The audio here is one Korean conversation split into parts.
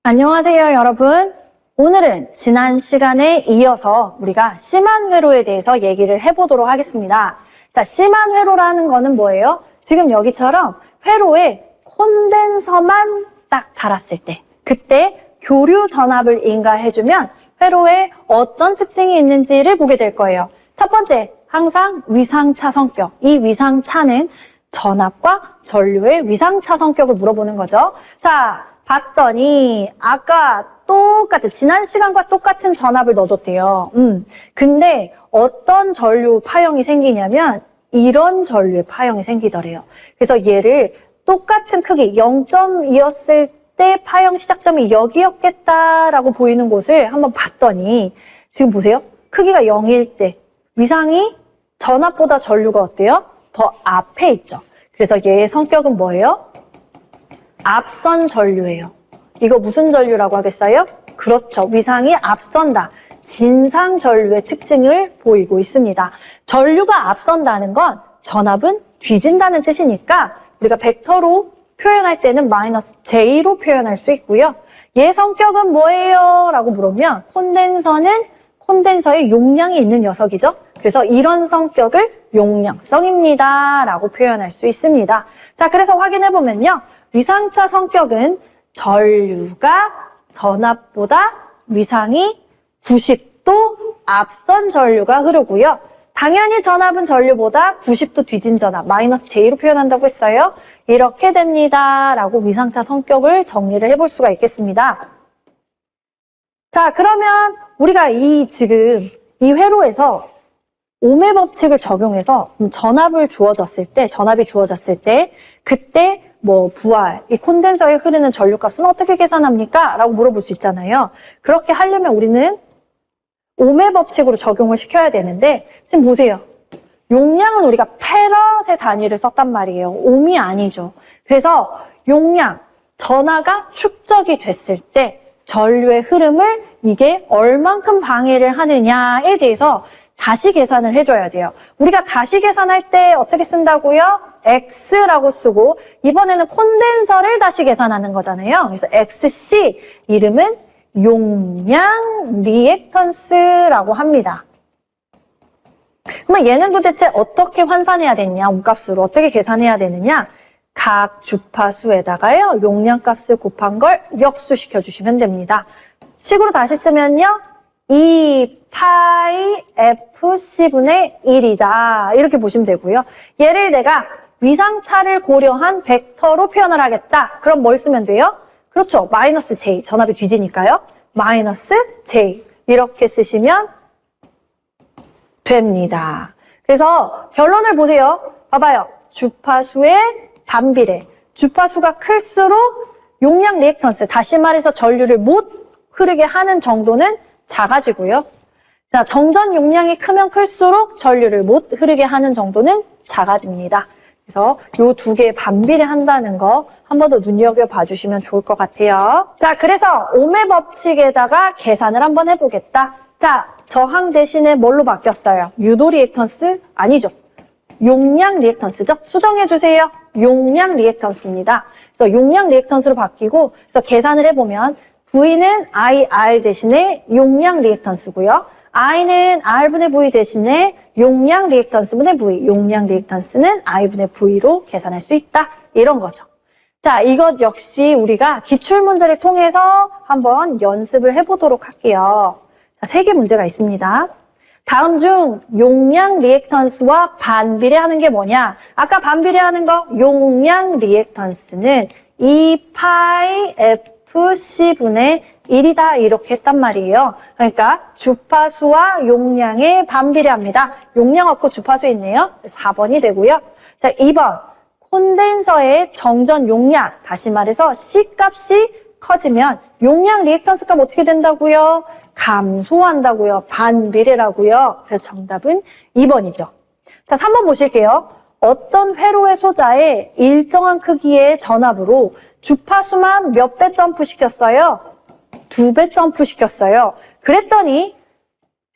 안녕하세요, 여러분. 오늘은 지난 시간에 이어서 우리가 심한 회로에 대해서 얘기를 해보도록 하겠습니다. 자, 심한 회로라는 거는 뭐예요? 지금 여기처럼 회로에 콘덴서만 딱 달았을 때, 그때 교류 전압을 인가해주면 회로에 어떤 특징이 있는지를 보게 될 거예요. 첫 번째, 항상 위상차 성격. 이 위상차는 전압과 전류의 위상차 성격을 물어보는 거죠. 자, 봤더니 아까 똑같은 지난 시간과 똑같은 전압을 넣어줬대요. 근데 어떤 전류 파형이 생기냐면 이런 전류의 파형이 생기더래요. 그래서 얘를 똑같은 크기 0.2였을 때 파형 시작점이 여기였겠다라고 보이는 곳을 한번 봤더니 지금 보세요. 크기가 0일 때 위상이 전압보다 전류가 어때요? 더 앞에 있죠. 그래서 얘의 성격은 뭐예요? 앞선 전류예요. 이거 무슨 전류라고 하겠어요? 그렇죠. 위상이 앞선다. 진상 전류의 특징을 보이고 있습니다. 전류가 앞선다는 건 전압은 뒤진다는 뜻이니까 우리가 벡터로 표현할 때는 마이너스 J로 표현할 수 있고요. 얘 성격은 뭐예요? 라고 물으면 콘덴서는 콘덴서의 용량이 있는 녀석이죠. 그래서 이런 성격을 용량성입니다. 라고 표현할 수 있습니다. 자, 그래서 확인해보면요. 위상차 성격은 전류가 전압보다 위상이 90도 앞선 전류가 흐르고요. 당연히 전압은 전류보다 90도 뒤진 전압, 마이너스 J로 표현한다고 했어요. 이렇게 됩니다. 라고 위상차 성격을 정리를 해볼 수가 있겠습니다. 자, 그러면 우리가 지금 이 회로에서 오메 법칙을 적용해서 전압이 주어졌을 때 그때 부할, 이 콘덴서에 흐르는 전류값은 어떻게 계산합니까? 라고 물어볼 수 있잖아요. 그렇게 하려면 우리는 오메 법칙으로 적용을 시켜야 되는데 지금 보세요. 용량은 우리가 페럿의 단위를 썼단 말이에요. 옴이 아니죠. 그래서 용량, 전하가 축적이 됐을 때 전류의 흐름을 이게 얼만큼 방해를 하느냐에 대해서 다시 계산을 해줘야 돼요. 우리가 다시 계산할 때 어떻게 쓴다고요? X라고 쓰고 이번에는 콘덴서를 다시 계산하는 거잖아요. 그래서 XC 이름은 용량 리액턴스라고 합니다. 그러면 얘는 도대체 어떻게 환산해야 되느냐? 온값으로 어떻게 계산해야 되느냐? 각 주파수에다가요. 용량값을 곱한 걸 역수시켜 주시면 됩니다. 식으로 다시 쓰면요. 2파이 FC분의 1이다. 이렇게 보시면 되고요. 얘를 내가 위상차를 고려한 벡터로 표현을 하겠다. 그럼 뭘 쓰면 돼요? 그렇죠. 마이너스 J. 전압이 뒤지니까요. 마이너스 J. 이렇게 쓰시면 됩니다. 그래서 결론을 보세요. 봐봐요. 주파수의 반비례. 주파수가 클수록 용량 리액턴스, 다시 말해서 전류를 못 흐르게 하는 정도는 작아지고요. 자, 정전 용량이 크면 클수록 전류를 못 흐르게 하는 정도는 작아집니다. 그래서 이 두 개 반비례 한다는 거 한 번 더 눈여겨봐 주시면 좋을 것 같아요. 자, 그래서 오메 법칙에다가 계산을 한번 해보겠다. 자, 저항 대신에 뭘로 바뀌었어요? 유도 리액턴스? 아니죠. 용량 리액턴스죠? 수정해주세요. 용량 리액턴스입니다. 그래서 용량 리액턴스로 바뀌고, 그래서 계산을 해보면 V는 IR 대신에 용량 리액턴스고요. I는 R분의 V 대신에 용량 리액턴스분의 V, 용량 리액턴스는 I분의 V로 계산할 수 있다. 이런 거죠. 자, 이것 역시 우리가 기출문제를 통해서 한번 연습을 해보도록 할게요. 자, 3개 문제가 있습니다. 다음 중 용량 리액턴스와 반비례하는 게 뭐냐? 아까 반비례하는 거 용량 리액턴스는 2파이 FC분의 1이다 이렇게 했단 말이에요. 그러니까 주파수와 용량의 반비례합니다. 용량 없고 주파수 있네요. 4번이 되고요. 자, 2번 콘덴서의 정전 용량, 다시 말해서 C값이 커지면 용량 리액턴스 값 어떻게 된다고요? 감소한다고요. 반비례라고요. 그래서 정답은 2번이죠. 자, 3번 보실게요. 어떤 회로의 소자에 일정한 크기의 전압으로 주파수만 몇 배 점프 시켰어요? 2배 점프 시켰어요. 그랬더니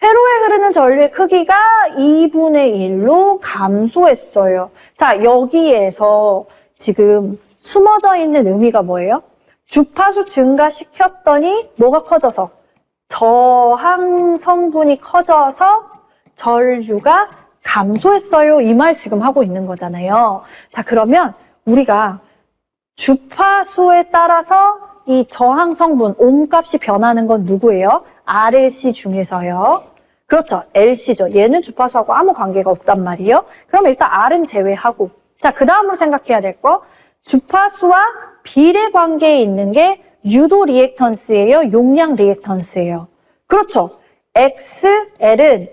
회로에 흐르는 전류의 크기가 2분의 1로 감소했어요. 자, 여기에서 지금 숨어져 있는 의미가 뭐예요? 주파수 증가시켰더니 뭐가 커져서? 저항 성분이 커져서 전류가 감소했어요. 이 말 지금 하고 있는 거잖아요. 자, 그러면 우리가 주파수에 따라서 이 저항 성분, 옴값이 변하는 건 누구예요? RLC 중에서요. 그렇죠. LC죠. 얘는 주파수하고 아무 관계가 없단 말이에요. 그럼 일단 R은 제외하고. 자, 그 다음으로 생각해야 될 거. 주파수와 비례 관계에 있는 게 유도 리액턴스예요? 용량 리액턴스예요? 그렇죠. XL은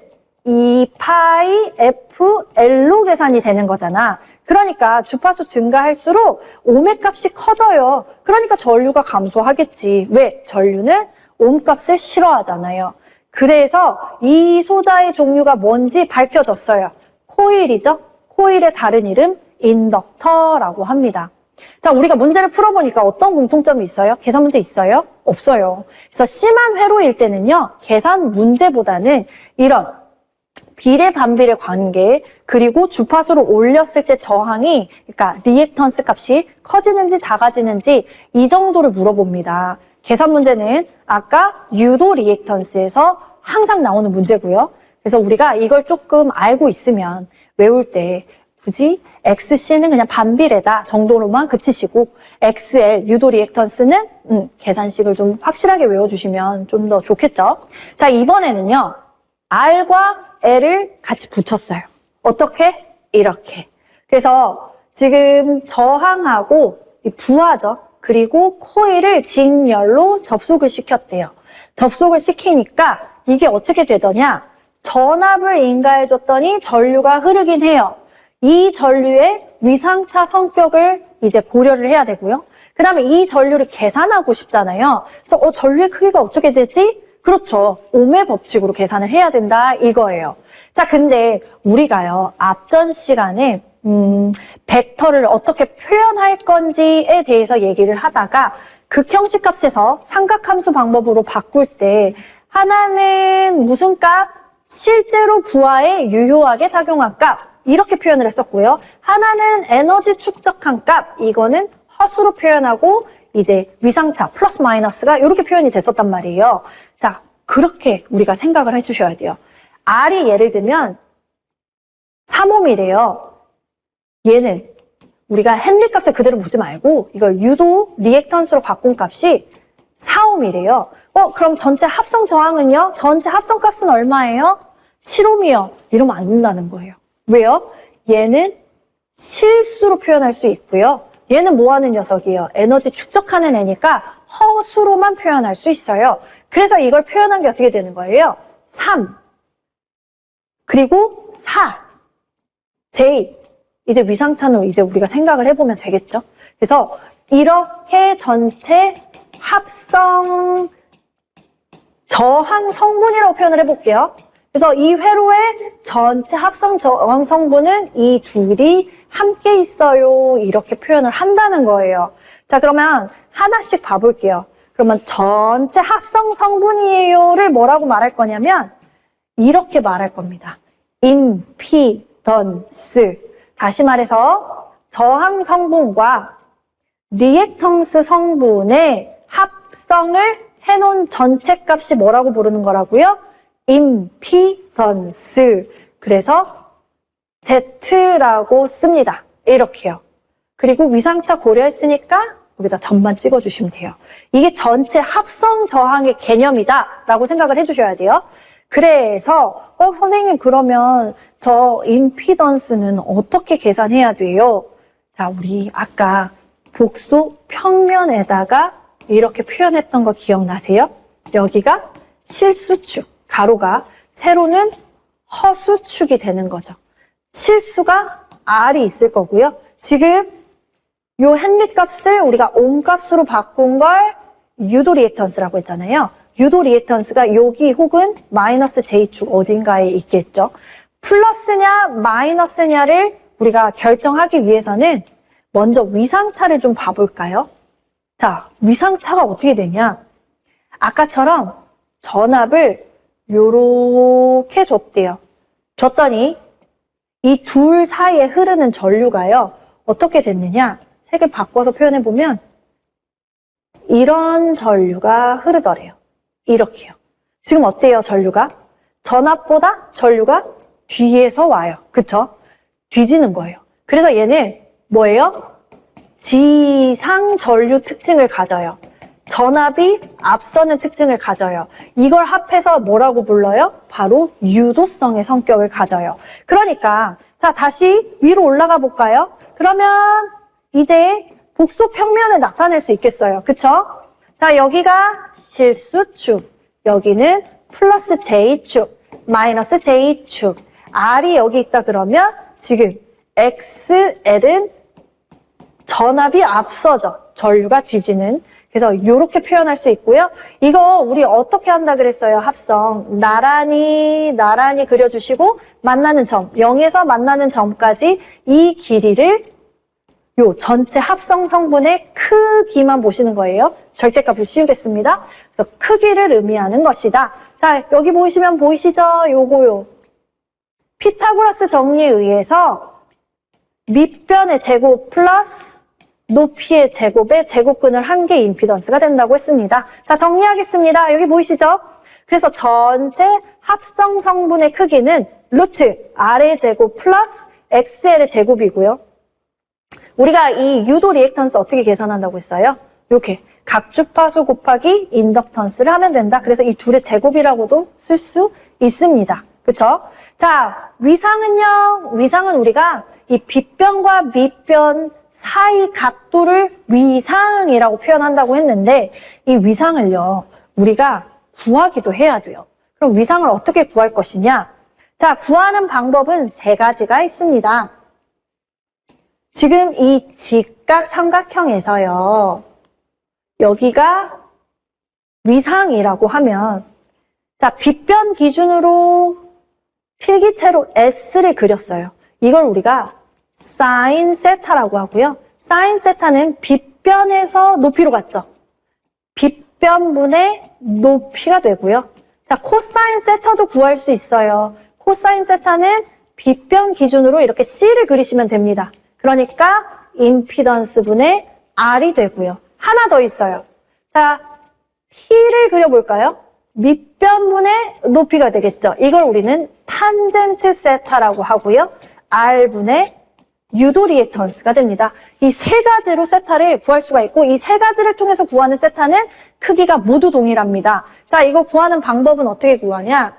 2파이 FL로 계산이 되는 거잖아. 그러니까 주파수 증가할수록 오메 값이 커져요. 그러니까 전류가 감소하겠지. 왜? 전류는 옴 값을 싫어하잖아요. 그래서 이 소자의 종류가 뭔지 밝혀졌어요. 코일이죠. 코일의 다른 이름 인덕터라고 합니다. 자, 우리가 문제를 풀어보니까 어떤 공통점이 있어요? 계산 문제 있어요? 없어요. 그래서 심한 회로일 때는요, 계산 문제보다는 이런 비례 반비례 관계, 그리고 주파수를 올렸을 때 저항이, 그러니까 리액턴스 값이 커지는지 작아지는지 이 정도를 물어봅니다. 계산 문제는 아까 유도 리액턴스에서 항상 나오는 문제고요. 그래서 우리가 이걸 조금 알고 있으면 외울 때 굳이 XC는 그냥 반비례다 정도로만 그치시고 XL 유도 리액턴스는 계산식을 좀 확실하게 외워주시면 좀 더 좋겠죠. 자, 이번에는요. R과 L을 같이 붙였어요. 어떻게? 이렇게. 그래서 지금 저항하고 부하죠. 그리고 코일을 직렬로 접속을 시켰대요. 접속을 시키니까 이게 어떻게 되더냐? 전압을 인가해줬더니 전류가 흐르긴 해요. 이 전류의 위상차 성격을 이제 고려를 해야 되고요. 그 다음에 이 전류를 계산하고 싶잖아요. 그래서 전류의 크기가 어떻게 되지? 그렇죠. 옴의 법칙으로 계산을 해야 된다 이거예요. 자, 근데 우리가요. 앞전 시간에 벡터를 어떻게 표현할 건지에 대해서 얘기를 하다가 극형식 값에서 삼각함수 방법으로 바꿀 때 하나는 무슨 값? 실제로 부하에 유효하게 작용한 값. 이렇게 표현을 했었고요. 하나는 에너지 축적한 값. 이거는 허수로 표현하고 이제 위상차 플러스 마이너스가 이렇게 표현이 됐었단 말이에요. 자, 그렇게 우리가 생각을 해주셔야 돼요. R이 예를 들면 3옴이래요. 얘는 우리가 헨리 값을 그대로 보지 말고 이걸 유도 리액턴스로 바꾼 값이 4옴이래요. 그럼 전체 합성 저항은요? 전체 합성 값은 얼마예요? 7옴이요. 이러면 안 된다는 거예요. 왜요? 얘는 실수로 표현할 수 있고요. 얘는 뭐 하는 녀석이에요? 에너지 축적하는 애니까 허수로만 표현할 수 있어요. 그래서 이걸 표현한 게 어떻게 되는 거예요? 3, 그리고 4, J. 이제 위상차는 이제 우리가 생각을 해보면 되겠죠? 그래서 이렇게 전체 합성 저항 성분이라고 표현을 해볼게요. 그래서 이 회로의 전체 합성 저항 성분은 이 둘이 함께 있어요. 이렇게 표현을 한다는 거예요. 자, 그러면 하나씩 봐볼게요. 그러면 전체 합성 성분이에요를 뭐라고 말할 거냐면 이렇게 말할 겁니다. 임피던스. 다시 말해서 저항 성분과 리액턴스 성분의 합성을 해놓은 전체 값이 뭐라고 부르는 거라고요? 임피던스. 그래서 Z라고 씁니다. 이렇게요. 그리고 위상차 고려했으니까 여기다 점만 찍어주시면 돼요. 이게 전체 합성 저항의 개념이다 라고 생각을 해주셔야 돼요. 그래서 선생님 그러면 저 임피던스는 어떻게 계산해야 돼요? 자, 우리 아까 복소 평면에다가 이렇게 표현했던 거 기억나세요? 여기가 실수축, 가로가, 세로는 허수축이 되는 거죠. 실수가 R이 있을 거고요. 지금 요 헨리 값을 우리가 옴 값으로 바꾼 걸 유도 리액턴스라고 했잖아요. 유도 리액턴스가 여기 혹은 마이너스 J축 어딘가에 있겠죠. 플러스냐 마이너스냐를 우리가 결정하기 위해서는 먼저 위상차를 좀 봐볼까요? 자, 위상차가 어떻게 되냐? 아까처럼 전압을 요렇게 줬대요. 줬더니 이 둘 사이에 흐르는 전류가요. 어떻게 됐느냐? 색을 바꿔서 표현해보면 이런 전류가 흐르더래요. 이렇게요. 지금 어때요, 전류가? 전압보다 전류가 뒤에서 와요. 그쵸? 뒤지는 거예요. 그래서 얘는 뭐예요? 지상 전류 특징을 가져요. 전압이 앞서는 특징을 가져요. 이걸 합해서 뭐라고 불러요? 바로 유도성의 성격을 가져요. 그러니까 자, 다시 위로 올라가 볼까요? 그러면 이제 복소 평면을 나타낼 수 있겠어요. 그쵸? 자, 여기가 실수축, 여기는 플러스 J축, 마이너스 J축, R이 여기 있다 그러면 지금 XL은 전압이 앞서죠. 전류가 뒤지는. 그래서 이렇게 표현할 수 있고요. 이거 우리 어떻게 한다 그랬어요? 합성. 나란히 그려주시고 만나는 점, 0에서 만나는 점까지 이 길이를 요 전체 합성 성분의 크기만 보시는 거예요. 절대값을 씌우겠습니다. 그래서 크기를 의미하는 것이다. 자, 여기 보시면 보이시죠? 요거요. 피타고라스 정리에 의해서 밑변의 제곱 플러스 높이의 제곱의 제곱근을 한 개의 임피던스가 된다고 했습니다. 자, 정리하겠습니다. 여기 보이시죠? 그래서 전체 합성 성분의 크기는 루트 R의 제곱 플러스 XL의 제곱이고요. 우리가 이 유도 리액턴스 어떻게 계산한다고 했어요? 이렇게 각주파수 곱하기 인덕턴스를 하면 된다. 그래서 이 둘의 제곱이라고도 쓸 수 있습니다. 그쵸? 자, 위상은요. 위상은 우리가 이 빗변과 밑변 사이 각도를 위상이라고 표현한다고 했는데 이 위상을요. 우리가 구하기도 해야 돼요. 그럼 위상을 어떻게 구할 것이냐? 자, 구하는 방법은 세 가지가 있습니다. 지금 이 직각 삼각형에서요. 여기가 위상이라고 하면 자, 빗변 기준으로 필기체로 S를 그렸어요. 이걸 우리가 사인 세타라고 하고요. 사인 세타는 빗변에서 높이로 갔죠. 빗변분의 높이가 되고요. 자, 코사인 세타도 구할 수 있어요. 코사인 세타는 빗변 기준으로 이렇게 C를 그리시면 됩니다. 그러니까 임피던스 분의 R이 되고요. 하나 더 있어요. 자, T를 그려볼까요? 밑변분의 높이가 되겠죠. 이걸 우리는 탄젠트 세타라고 하고요. R분의 유도 리액턴스가 됩니다. 이 세 가지로 세타를 구할 수가 있고 이 세 가지를 통해서 구하는 세타는 크기가 모두 동일합니다. 자, 이거 구하는 방법은 어떻게 구하냐?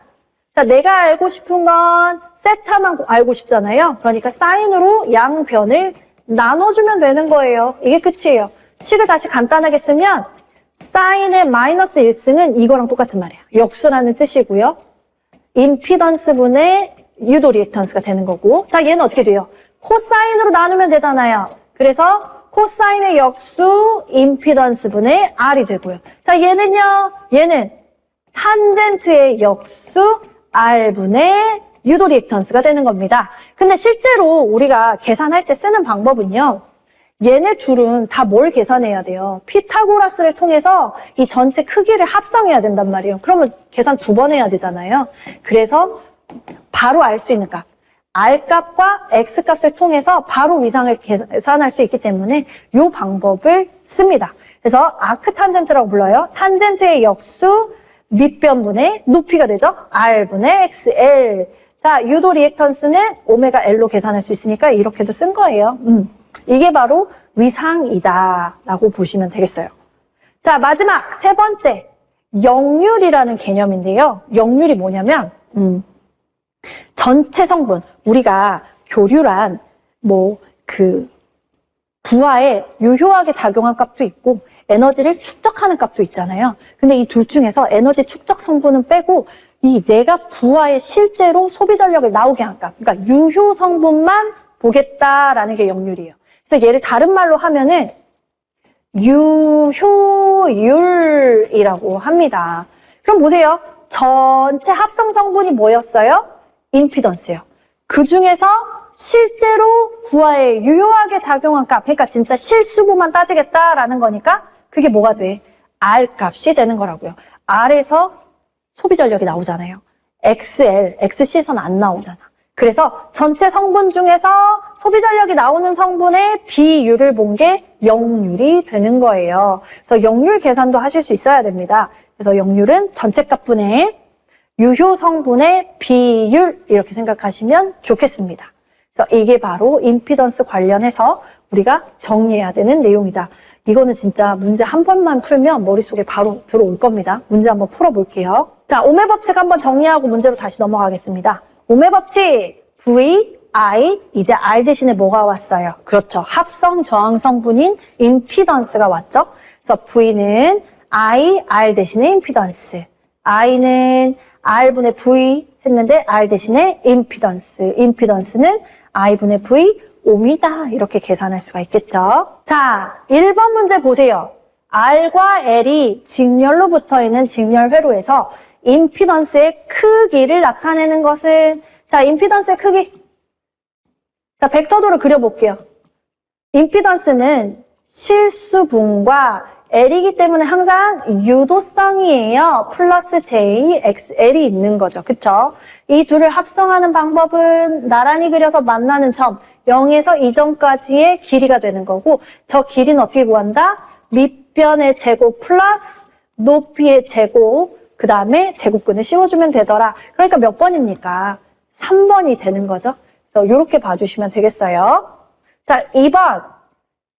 자, 내가 알고 싶은 건 세타만 알고 싶잖아요. 그러니까 사인으로 양변을 나눠주면 되는 거예요. 이게 끝이에요. 식을 다시 간단하게 쓰면 사인의 마이너스 1승은 이거랑 똑같은 말이에요. 역수라는 뜻이고요. 임피던스 분의 유도 리액턴스가 되는 거고 자, 얘는 어떻게 돼요? 코사인으로 나누면 되잖아요. 그래서 코사인의 역수 임피던스 분의 R이 되고요. 자, 얘는요. 얘는 탄젠트의 역수 R분의 유도 리액턴스가 되는 겁니다. 근데 실제로 우리가 계산할 때 쓰는 방법은요. 얘네 둘은 다 뭘 계산해야 돼요? 피타고라스를 통해서 이 전체 크기를 합성해야 된단 말이에요. 그러면 계산 2번 해야 되잖아요. 그래서 바로 알 수 있는 값. R값과 X값을 통해서 바로 위상을 계산할 수 있기 때문에 이 방법을 씁니다. 그래서 아크탄젠트라고 불러요. 탄젠트의 역수 밑변분의 높이가 되죠. R분의 XL. 자, 유도 리액턴스는 오메가 L로 계산할 수 있으니까 이렇게도 쓴 거예요. 이게 바로 위상이다 라고 보시면 되겠어요. 자, 마지막 세 번째 역률이라는 개념인데요. 역률이 뭐냐면 전체 성분 우리가 교류란 부하에 유효하게 작용한 값도 있고 에너지를 축적하는 값도 있잖아요. 근데 이 둘 중에서 에너지 축적 성분은 빼고 이 내가 부하에 실제로 소비 전력을 나오게 한 값, 그러니까 유효 성분만 보겠다라는 게 역률이에요. 그래서 얘를 다른 말로 하면은 유효율이라고 합니다. 그럼 보세요. 전체 합성 성분이 뭐였어요? 임피던스요. 그 중에서 실제로 부하에 유효하게 작용한 값, 그러니까 진짜 실수보만 따지겠다라는 거니까 그게 뭐가 돼? R 값이 되는 거라고요. R에서 소비 전력이 나오잖아요. XL, XC에서는 안 나오잖아. 그래서 전체 성분 중에서 소비 전력이 나오는 성분의 비율을 본 게 역률이 되는 거예요. 그래서 역률 계산도 하실 수 있어야 됩니다. 그래서 역률은 전체 값분의 유효 성분의 비율 이렇게 생각하시면 좋겠습니다. 그래서 이게 바로 임피던스 관련해서 우리가 정리해야 되는 내용이다. 이거는 진짜 문제 한 번만 풀면 머릿속에 바로 들어올 겁니다. 문제 한번 풀어볼게요. 자, 오메 법칙 한번 정리하고 문제로 다시 넘어가겠습니다. 오메 법칙 V, I, 이제 R 대신에 뭐가 왔어요? 그렇죠. 합성 저항 성분인 임피던스가 왔죠. 그래서 V는 I, R 대신에 임피던스, I는 R분의 V 했는데 R 대신에 임피던스, 임피던스는 I분의 V, 옴이다. 이렇게 계산할 수가 있겠죠. 자, 1번 문제 보세요. R과 L이 직렬로 붙어있는 직렬 회로에서 임피던스의 크기를 나타내는 것은, 자, 임피던스의 크기. 자, 벡터도를 그려볼게요. 임피던스는 실수분과 L이기 때문에 항상 유도성이에요. 플러스 J, XL이 있는 거죠. 그쵸? 이 둘을 합성하는 방법은 나란히 그려서 만나는 점, 0에서 2점까지의 길이가 되는 거고, 저 길이는 어떻게 구한다? 밑변의 제곱 플러스 높이의 제곱, 그 다음에 제곱근을 씌워주면 되더라. 그러니까 몇 번입니까? 3번이 되는 거죠. 그래서 이렇게 봐주시면 되겠어요. 자, 2번.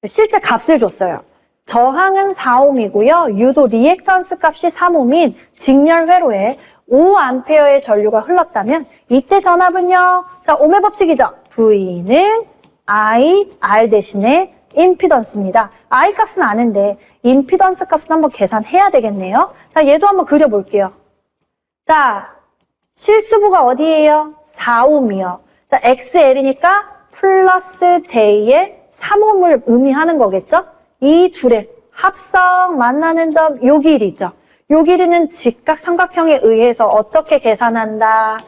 실제 값을 줬어요. 저항은 4옴이고요. 유도 리액턴스 값이 3옴인 직렬 회로에 5A의 전류가 흘렀다면 이때 전압은요. 자, 오메 법칙이죠. V는 I, R 대신에 임피던스입니다. I 값은 아는데 임피던스 값은 한번 계산해야 되겠네요. 자, 얘도 한번 그려볼게요. 자, 실수부가 어디예요? 4옴이요. 자, XL이니까 플러스 J의 3옴을 의미하는 거겠죠? 이 둘의 합성 만나는 점, 요 길이죠. 요 길이는 직각삼각형에 의해서 어떻게 계산한다?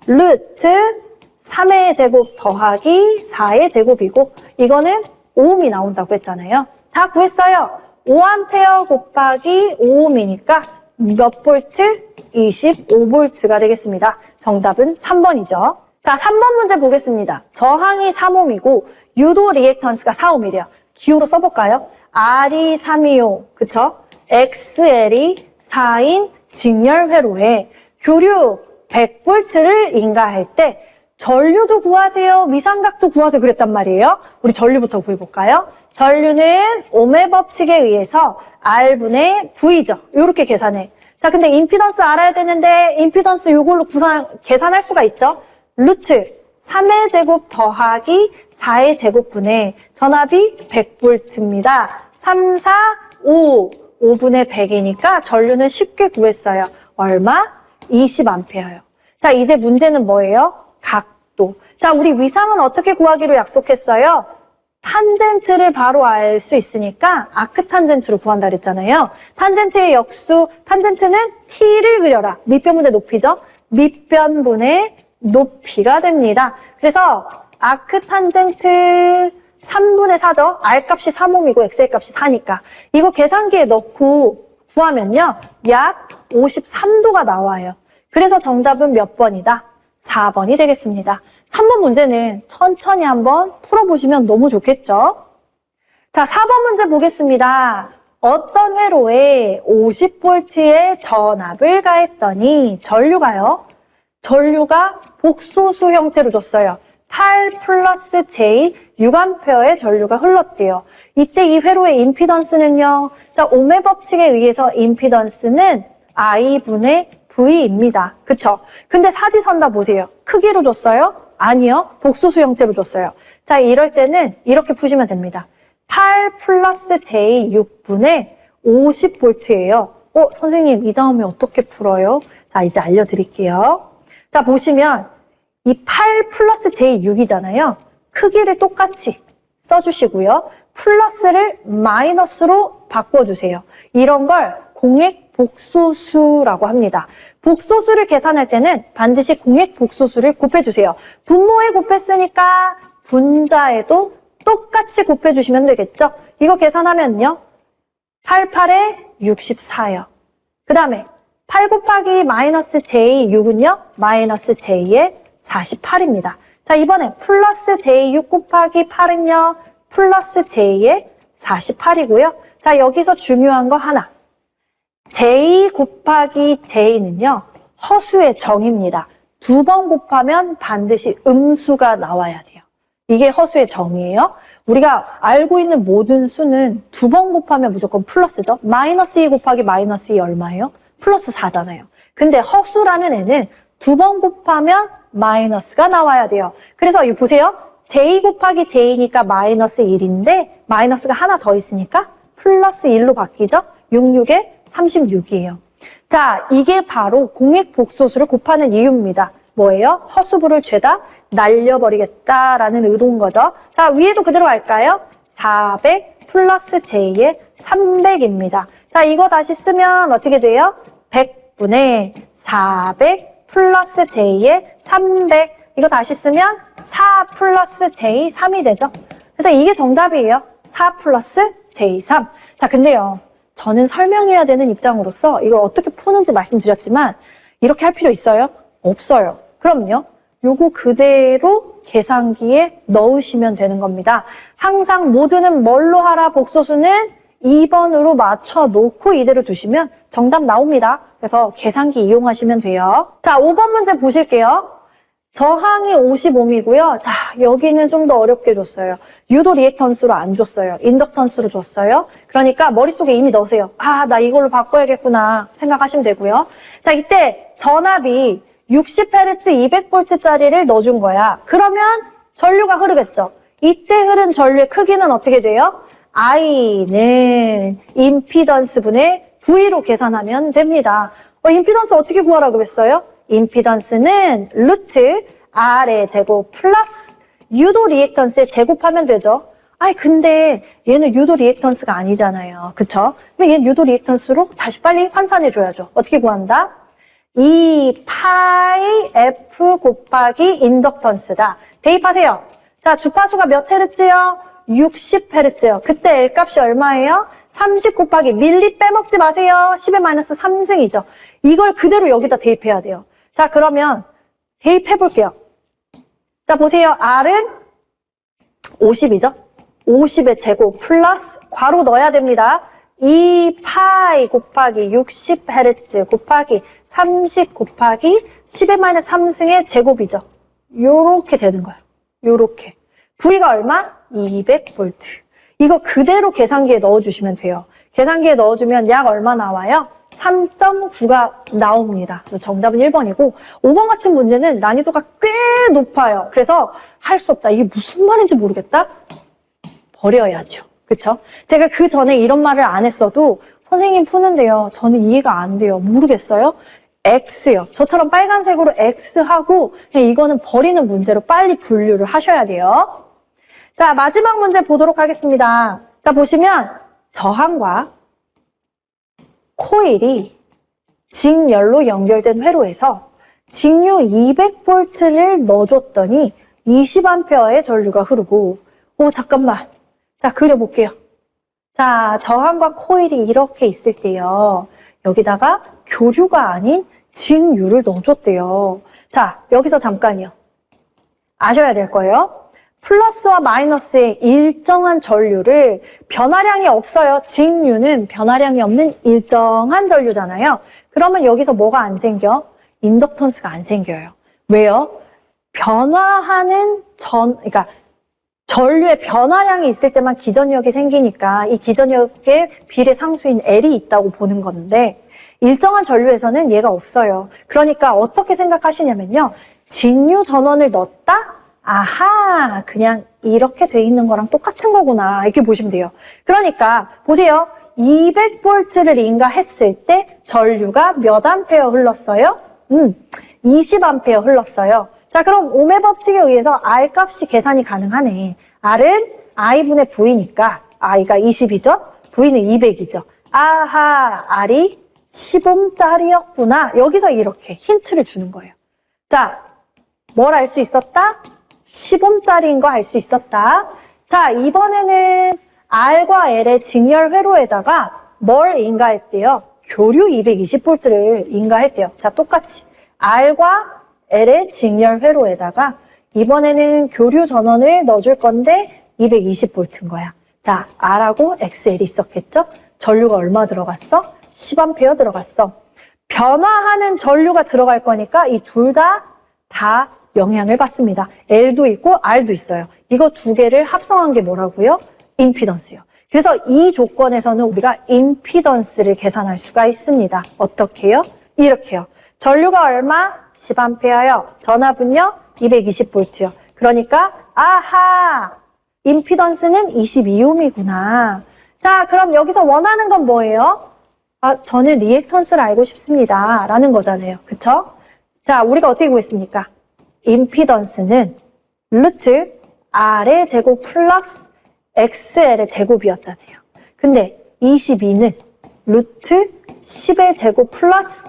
루트 3의 제곱 더하기 4의 제곱이고, 이거는 5옴이 나온다고 했잖아요. 다 구했어요. 5A 곱하기 5옴이니까 몇 볼트? 25볼트가 되겠습니다. 정답은 3번이죠. 자, 3번 문제 보겠습니다. 저항이 3옴이고 유도 리액턴스가 4옴이래요. 기호로 써볼까요? R이 3이요. 그쵸? XL이 4인 직렬 회로에 교류 100볼트를 인가할 때 전류도 구하세요, 미상각도 구하세요 그랬단 말이에요. 우리 전류부터 구해볼까요? 전류는 오메 법칙에 의해서 R분의 V죠. 이렇게 계산해. 자, 근데 임피던스 알아야 되는데 임피던스 이걸로 계산할 수가 있죠. 루트 3의 제곱 더하기 4의 제곱분의 전압이 100볼트입니다. 3, 4, 5. 5분의 100이니까 전류는 쉽게 구했어요. 얼마? 20A예요. 자, 이제 문제는 뭐예요? 각도. 자, 우리 위상은 어떻게 구하기로 약속했어요? 탄젠트를 바로 알 수 있으니까 아크탄젠트로 구한다 그랬잖아요. 탄젠트의 역수, 탄젠트는 T를 그려라. 밑변분의 높이죠? 밑변분의 높이가 됩니다. 그래서 아크탄젠트 3분의 4죠. R값이 3옴이고 XL값이 4니까. 이거 계산기에 넣고 구하면요. 약 53도가 나와요. 그래서 정답은 몇 번이다? 4번이 되겠습니다. 3번 문제는 천천히 한번 풀어보시면 너무 좋겠죠? 자, 4번 문제 보겠습니다. 어떤 회로에 50V의 전압을 가했더니 전류가 복소수 형태로 줬어요. 8 플러스 J 6A의 전류가 흘렀대요. 이때 이 회로의 임피던스는요. 자, 오메 법칙에 의해서 임피던스는 I분의 V입니다. 그쵸? 근데 사지선다 보세요. 크기로 줬어요? 아니요. 복소수 형태로 줬어요. 자, 이럴 때는 이렇게 푸시면 됩니다. 8 플러스 J 6분의 50V예요. 선생님, 이 다음에 어떻게 풀어요? 자, 이제 알려드릴게요. 자, 보시면 이 8 플러스 J 6이잖아요. 크기를 똑같이 써주시고요. 플러스를 마이너스로 바꿔주세요. 이런 걸 공액 복소수라고 합니다. 복소수를 계산할 때는 반드시 공액 복소수를 곱해주세요. 분모에 곱했으니까 분자에도 똑같이 곱해주시면 되겠죠? 이거 계산하면요. 8, 8에 64요. 그 다음에 8 곱하기 마이너스 J6은요. 마이너스 J에 48입니다. 자, 이번에 플러스 J 6 곱하기 8은요. 플러스 J의 48이고요. 자, 여기서 중요한 거 하나. J 곱하기 J는요. 허수의 정입니다. 2번 곱하면 반드시 음수가 나와야 돼요. 이게 허수의 정이에요. 우리가 알고 있는 모든 수는 2번 곱하면 무조건 플러스죠. 마이너스 2 곱하기 마이너스 2 얼마예요? 플러스 4잖아요. 근데 허수라는 애는 2번 곱하면 마이너스가 나와야 돼요. 그래서 이거 보세요. J 곱하기 J니까 마이너스 1인데 마이너스가 하나 더 있으니까 플러스 1로 바뀌죠. 66에 36이에요. 자, 이게 바로 공익복소수를 곱하는 이유입니다. 뭐예요? 허수부를 죄다 날려버리겠다라는 의도인 거죠. 자, 위에도 그대로 갈까요? 400 플러스 J의 300입니다. 자, 이거 다시 쓰면 어떻게 돼요? 100분의 400 플러스 J의 300. 이거 다시 쓰면 4 플러스 J 3이 되죠. 그래서 이게 정답이에요. 4 플러스 J 3. 자, 근데요. 저는 설명해야 되는 입장으로서 이걸 어떻게 푸는지 말씀드렸지만 이렇게 할 필요 있어요? 없어요. 그럼요. 요거 그대로 계산기에 넣으시면 되는 겁니다. 항상 모두는 뭘로 하라 복소수는 2번으로 맞춰 놓고 이대로 두시면 정답 나옵니다. 그래서 계산기 이용하시면 돼요. 자, 5번 문제 보실게요. 저항이 55이고요. 자, 여기는 좀 더 어렵게 줬어요. 유도 리액턴스로 안 줬어요. 인덕턴스로 줬어요. 그러니까 머릿속에 이미 넣으세요. 아, 나 이걸로 바꿔야겠구나 생각하시면 되고요. 자, 이때 전압이 60Hz 200V짜리를 넣어준 거야. 그러면 전류가 흐르겠죠. 이때 흐른 전류의 크기는 어떻게 돼요? I는 임피던스분의 V로 계산하면 됩니다. 임피던스 어떻게 구하라고 그랬어요? 임피던스는 루트 R의 제곱 플러스 유도 리액턴스의 제곱하면 되죠. 아니 근데 얘는 유도 리액턴스가 아니잖아요. 그쵸? 그럼 얘는 유도 리액턴스로 다시 빨리 환산해줘야죠. 어떻게 구한다? 2 파이 F 곱하기 인덕턴스다. 대입하세요. 자, 주파수가 몇 헤르츠요? 60Hz요. 그때 L 값이 얼마예요? 30 곱하기 밀리 빼먹지 마세요. 10의 마이너스 3승이죠. 이걸 그대로 여기다 대입해야 돼요. 자, 그러면 대입해 볼게요. 자, 보세요. R은 50이죠. 50의 제곱 플러스 괄호 넣어야 됩니다. 2 파이 곱하기 60Hz 곱하기 30 곱하기 10의 마이너스 3승의 제곱이죠. 요렇게 되는 거예요. 요렇게. V가 얼마? 200V. 이거 그대로 계산기에 넣어주시면 돼요. 계산기에 넣어주면 약 얼마 나와요? 3.9가 나옵니다. 그래서 정답은 1번이고 5번 같은 문제는 난이도가 꽤 높아요. 그래서 할 수 없다. 이게 무슨 말인지 모르겠다? 버려야죠. 그쵸? 제가 그 전에 이런 말을 안 했어도 선생님 푸는데요. 저는 이해가 안 돼요. 모르겠어요? X요. 저처럼 빨간색으로 X하고 그냥 이거는 버리는 문제로 빨리 분류를 하셔야 돼요. 자, 마지막 문제 보도록 하겠습니다. 자, 보시면 저항과 코일이 직열로 연결된 회로에서 직류 200V를 넣어줬더니 20A의 전류가 흐르고 잠깐만. 자, 그려볼게요. 자, 저항과 코일이 이렇게 있을 때요. 여기다가 교류가 아닌 직류를 넣어줬대요. 자, 여기서 잠깐이요. 아셔야 될 거예요. 플러스와 마이너스의 일정한 전류를 변화량이 없어요. 직류는 변화량이 없는 일정한 전류잖아요. 그러면 여기서 뭐가 안 생겨? 인덕턴스가 안 생겨요. 왜요? 변화하는 그러니까 전류의 변화량이 있을 때만 기전력이 생기니까 이 기전력의 비례 상수인 L이 있다고 보는 건데 일정한 전류에서는 얘가 없어요. 그러니까 어떻게 생각하시냐면요. 직류 전원을 넣었다? 아하, 그냥 이렇게 돼 있는 거랑 똑같은 거구나. 이렇게 보시면 돼요. 그러니까 보세요. 200V를 인가했을 때 전류가 몇 암페어 흘렀어요? 20A 흘렀어요. 자, 그럼 ohm의 법칙에 의해서 R 값이 계산이 가능하네. R은 I분의 V니까 I가 20이죠? V는 200이죠. 아하, R이 10ohm짜리였구나. 여기서 이렇게 힌트를 주는 거예요. 자, 뭘 알 수 있었다? 10ohm짜리인 거 알 수 있었다. 자, 이번에는 R과 L의 직렬 회로에다가 뭘 인가했대요? 교류 220V를 인가했대요. 자, 똑같이 R과 L의 직렬 회로에다가 이번에는 교류 전원을 넣어줄 건데 220V인 거야. 자, R하고 XL이 있었겠죠? 전류가 얼마 들어갔어? 10A 들어갔어. 변화하는 전류가 들어갈 거니까 이 둘 다 영향을 받습니다. L도 있고 R도 있어요. 이거 두 개를 합성한 게 뭐라고요? 임피던스요. 그래서 이 조건에서는 우리가 임피던스를 계산할 수가 있습니다. 어떻게요? 이렇게요. 전류가 얼마? 10A요. 전압은요? 220V요. 그러니까 아하! 임피던스는 22ohm이구나. 자, 그럼 여기서 원하는 건 뭐예요? 아, 저는 리액턴스를 알고 싶습니다. 라는 거잖아요. 그쵸? 자, 우리가 어떻게 구했습니까? 임피던스는 루트 R의 제곱 플러스 XL의 제곱이었잖아요. 근데 22는 루트 10의 제곱 플러스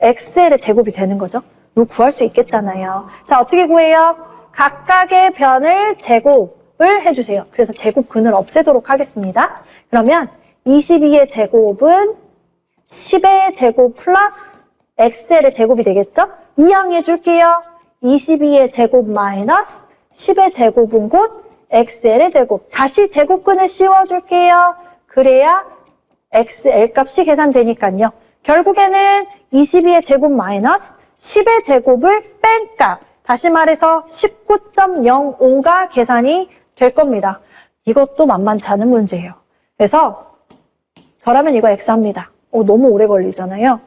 XL의 제곱이 되는 거죠. 이거 구할 수 있겠잖아요. 자, 어떻게 구해요? 각각의 변을 제곱을 해주세요. 그래서 제곱근을 없애도록 하겠습니다. 그러면 22의 제곱은 10의 제곱 플러스 XL의 제곱이 되겠죠? 이항해 줄게요. 22의 제곱 마이너스 10의 제곱은 곧 XL의 제곱. 다시 제곱근을 씌워줄게요. 그래야 XL 값이 계산되니까요. 결국에는 22의 제곱 마이너스 10의 제곱을 뺀 값. 다시 말해서 19.05가 계산이 될 겁니다. 이것도 만만치 않은 문제예요. 그래서 저라면 이거 X합니다. 너무 오래 걸리잖아요.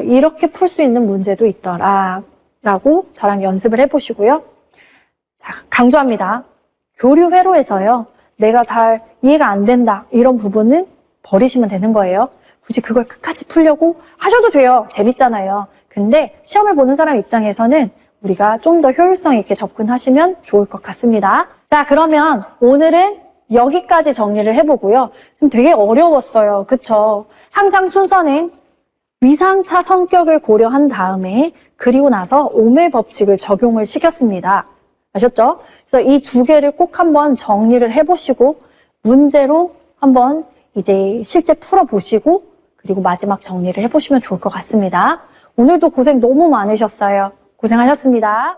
이렇게 풀 수 있는 문제도 있더라. 라고 저랑 연습을 해보시고요. 자, 강조합니다. 교류 회로에서요. 내가 잘 이해가 안 된다. 이런 부분은 버리시면 되는 거예요. 굳이 그걸 끝까지 풀려고 하셔도 돼요. 재밌잖아요. 근데 시험을 보는 사람 입장에서는 우리가 좀 더 효율성 있게 접근하시면 좋을 것 같습니다. 자, 그러면 오늘은 여기까지 정리를 해보고요. 지금 되게 어려웠어요. 그쵸? 항상 순서는 위상차 성격을 고려한 다음에 그리고 나서 오밀 법칙을 적용을 시켰습니다. 아셨죠? 그래서 이 두 개를 꼭 한번 정리를 해보시고 문제로 한번 이제 실제 풀어보시고 그리고 마지막 정리를 해보시면 좋을 것 같습니다. 오늘도 고생 너무 많으셨어요. 고생하셨습니다.